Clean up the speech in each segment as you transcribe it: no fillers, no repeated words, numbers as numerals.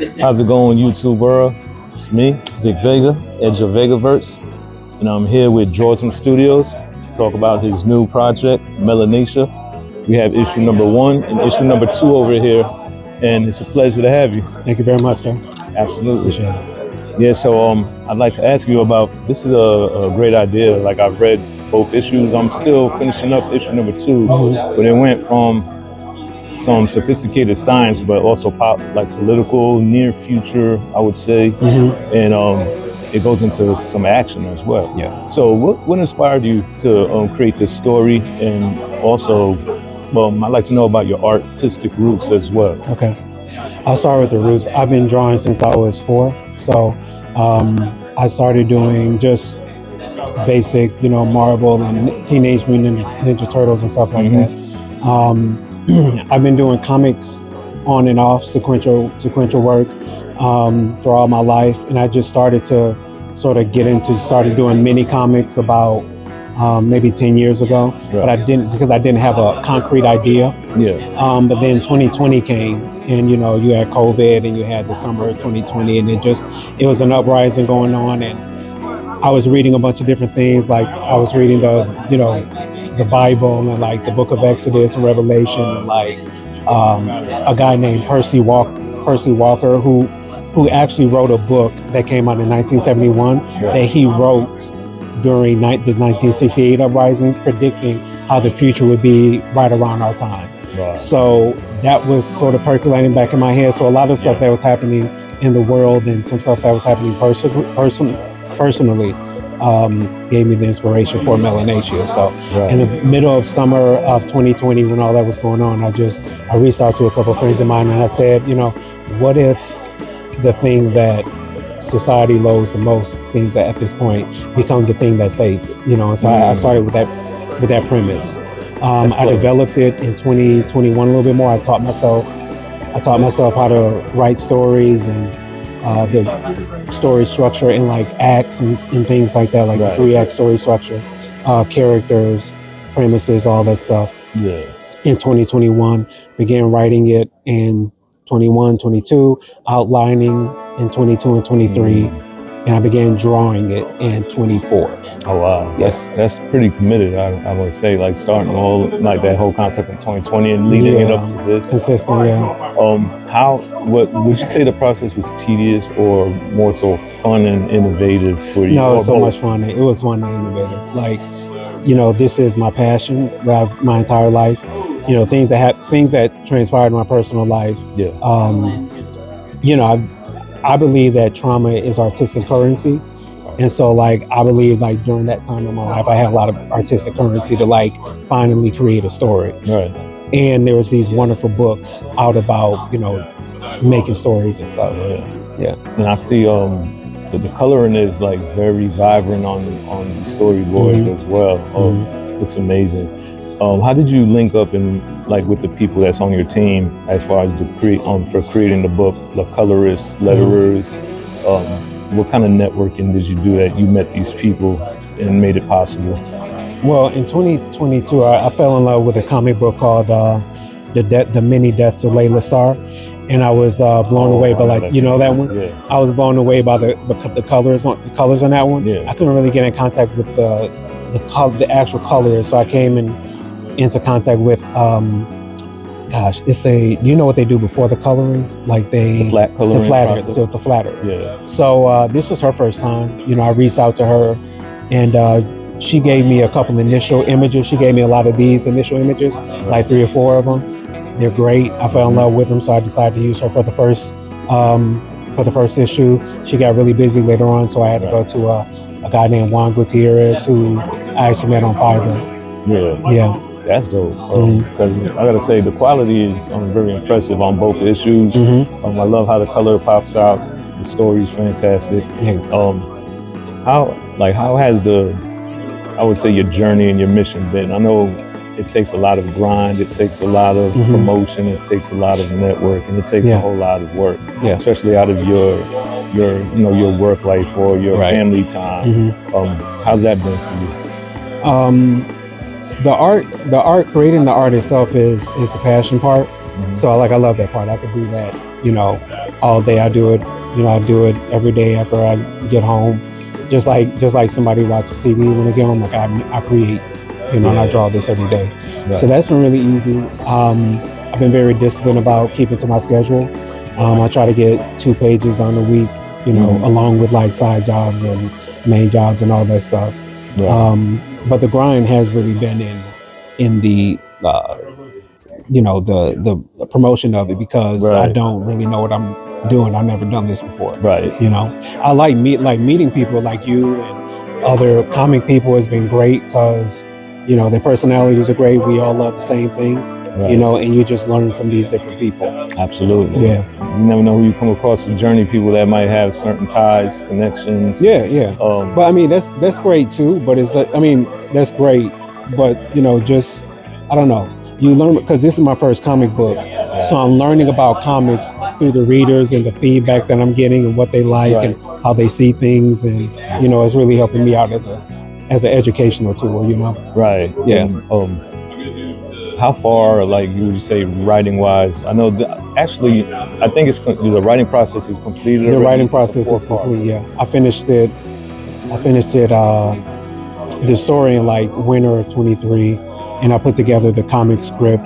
How's it going, YouTube world? It's me, Vic Vega, Edge of Vegaverse, and I'm here with Drawsem Studios to talk about his new project, Melanatia. We have issue number 1 and issue number 2 over here, and it's a pleasure to have you. Thank you very much, sir. Absolutely. Appreciate it. Yeah, so I'd like to ask you about, this is a great idea. Like, I've read both issues. I'm still finishing up issue number 2, but it went from some sophisticated science, but also like political, near future, I would say, and it goes into some action as well. Yeah. So what inspired you to create this story, and also, well, I'd like to know about your artistic roots as well. Okay. I'll start with the roots. I've been drawing since I was 4, so I started doing just basic, Marvel and Teenage Mutant Ninja Turtles and stuff like that. I've been doing comics on and off, sequential work for all my life, and I just started to sort of started doing mini comics about maybe 10 years ago, but I didn't have a concrete idea. Yeah. But then 2020 came, and you had COVID, and you had the summer of 2020, and it was an uprising going on, and I was reading a bunch of different things. Like, I was reading the Bible and like the book of Exodus and Revelation, and like a guy named Percy Walker who actually wrote a book that came out in 1971 that he wrote during the 1968 uprising, predicting how the future would be right around our time. Wow. So that was sort of percolating back in my head. So a lot of stuff that was happening in the world and some stuff that was happening personally gave me the inspiration for Melanatia. So in the middle of summer of 2020, when all that was going on, I reached out to a couple of friends of mine, and I said, what if the thing that society loathes the most seems that at this point becomes the thing that saves it? So I started with that premise. I developed it in 2021 a little bit more. I taught myself how to write stories and the story structure in like acts and things like that, like the 3-act story structure, characters, premises, all that stuff. Yeah. In 2021, began writing it in 21, 22, outlining in 22 and 23, and I began drawing it in 24. Oh wow, that's pretty committed. I would say, like, starting all like that whole concept in 2020 and leading it up to this. Consistent, yeah. What would you say the process was tedious or more so fun and innovative for you? No, it was so much fun. It was fun and innovative. Like, this is my passion my entire life. Things that transpired in my personal life. Yeah. I believe that trauma is artistic currency. And so, like, I believe, like, during that time in my life, I had a lot of artistic currency to, like, finally create a story. Right. And there was these wonderful books out about, making stories and stuff. Yeah. And I see the coloring is, like, very vibrant on the storyboards as well. Looks amazing. How did you link up with the people that's on your team as far as for creating the book, the colorists, letterers? What kind of networking did you do that you met these people and made it possible? Well, in 2022, I fell in love with a comic book called The Many Deaths of Layla Starr, and I was blown away by that one. Yeah. I was blown away by the colors on that one. Yeah. I couldn't really get in contact with the actual colorist, so I came into contact with do you know what they do before the coloring? Like the flat coloring process? The flatter. Yeah. So this was her first time. I reached out to her, and she gave me a couple initial images. She gave me a lot of these initial images, like 3 or 4 of them. They're great. I fell in love with them, so I decided to use her for the first issue. She got really busy later on, so I had to go to a guy named Juan Gutierrez, who I actually met on Fiverr. Yeah. Yeah. That's dope, because I gotta say the quality is very impressive on both issues. I love how the color pops out. The story's fantastic. How has I would say your journey and your mission been? I know it takes a lot of grind, it takes a lot of promotion, it takes a lot of networking, it takes a whole lot of work, especially out of your work life or your family time. How's that been for you? Creating the art itself is the passion part. So I love that part. I could do that, all day. I do it, I do it every day after I get home. Just like somebody watches TV when they get home, like I create, and I draw this every day. Right. So that's been really easy. I've been very disciplined about keeping to my schedule. I try to get 2 pages done a week, along with like side jobs and main jobs and all that stuff. Right. But the grind has really been in the the promotion of it, because Right. I don't really know what I'm doing. I've never done this before. Right. I like meeting people like you and other comic people has been great, because their personalities are great. We all love the same thing. Right. And you just learn from these different people. Absolutely. Yeah. You never know who you come across the journey, people that might have certain ties, connections. Yeah. But I mean, that's great too. But that's great. But just, I don't know. You learn, because this is my first comic book. So I'm learning about comics through the readers and the feedback that I'm getting and what they like. Right. And how they see things. And, it's really helping me out as an educational tool, Right. Yeah. And, how far, like, you would say, writing wise? I know actually, I think the writing process is completed. The already. writing process is complete. Yeah, I finished it. The story in like winter of 23, and I put together the comic script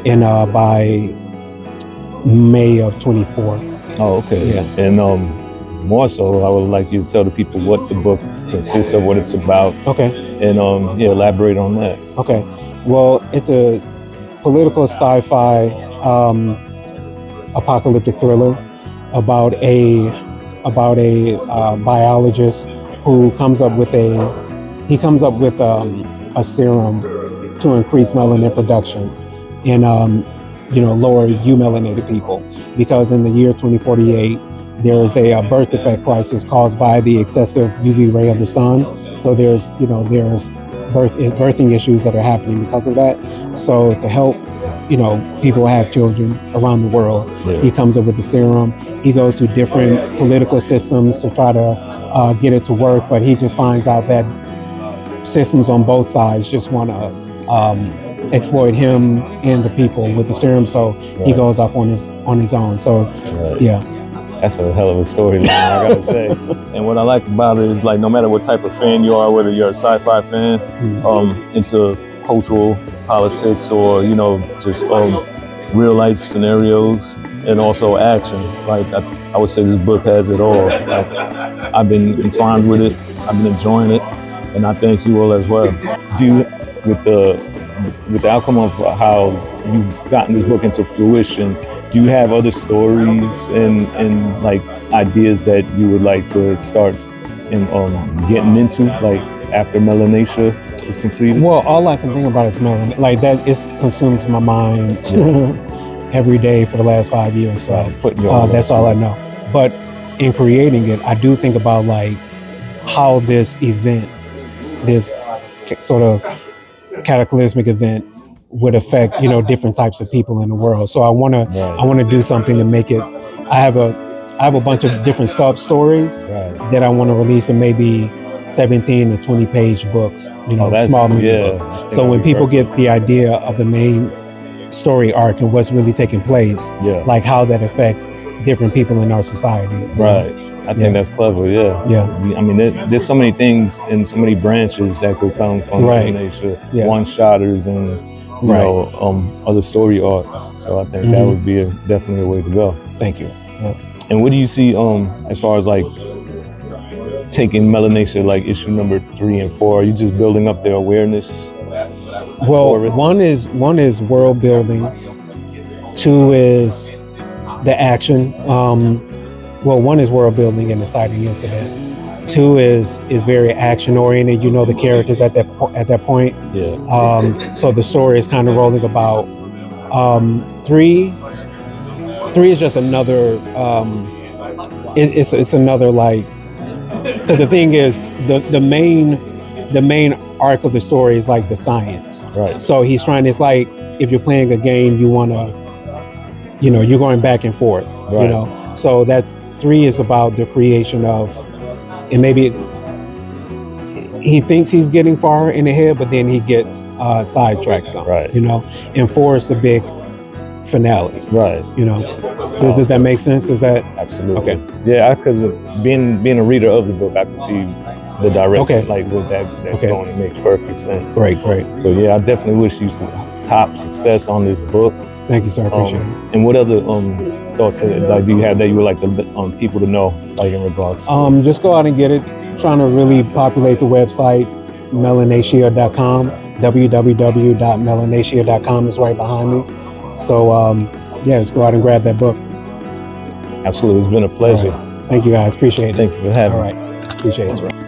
in by May of 24. Oh, okay. Yeah. And more so, I would like you to tell the people what the book consists of, what it's about. Okay. And elaborate on that. Okay. Well, it's a political sci-fi apocalyptic thriller about a biologist who comes up with a serum to increase melanin production in lower emelanated people, because in the year 2048 there is a birth defect crisis caused by the excessive UV ray of the sun. So there's birthing issues that are happening because of that. So to help, people have children around the world, he comes up with the serum. He goes to different political systems to try to get it to work, but he just finds out that systems on both sides just want to exploit him and the people with the serum. So he goes off on his own. So yeah. That's a hell of a storyline, I gotta say. And what I like about it is, like, no matter what type of fan you are, whether you're a sci-fi fan, into cultural politics, or just real life scenarios, and also action. Like, I would say this book has it all. Like, I've been entwined with it, I've been enjoying it, and I thank you all as well. Do you, with the outcome of how you've gotten this book into fruition, do you have other stories and like ideas that you would like to start getting into, like after Melanatia is completed? Well, all I can think about is melanin. Like that, it consumes my mind every day for the last 5 years. So that's all I know. But in creating it, I do think about like how this event, this sort of cataclysmic event, would affect different types of people in the world. So I want to do something to make it. I have a bunch of different sub stories that I want to release in maybe 17 to 20 page books, small mini books. So when people get the idea of the main story arc and what's really taking place, like how that affects different people in our society. Right. I think that's clever. Yeah. I mean, there's so many things and so many branches that could come from Melanatia, one-shotters and other story arcs. So I think that would be definitely a way to go. Thank you. And what do you see as far as like taking Melanatia, like issue number 3 and 4? Are you just building up their awareness? Well, one is world building. 2 is the action. One is world building and inciting incident. 2 is very action oriented. The characters at that point. So the story is kind of rolling about. 3 is just another. It's another, like, because the thing is the main arc of the story is like the science. Right. So he's trying. It's like if you're playing a game, you want to. You're going back and forth. Right. So that's 3 is about the creation of. And maybe he thinks he's getting far in the head, but then he gets sidetracked some, And 4 is the finale. Right. You know, does that make sense? Is that Absolutely. okay? Yeah, because being a reader of the book, I can see the direction, Okay. like with that's going. It makes perfect sense. Great. But yeah, I definitely wish you some top success on this book. Thank you, sir. I appreciate it. And what other thoughts like do you have that you would like the people to know, like in regards to? Just go out and get it. Trying to really populate the website, melanatia.com. www.melanatia.com is right behind me. So yeah, let's go out and grab that book. Absolutely, it's been a pleasure. Right. Thank you guys. Appreciate it. Thank you for having me. All right. Appreciate it.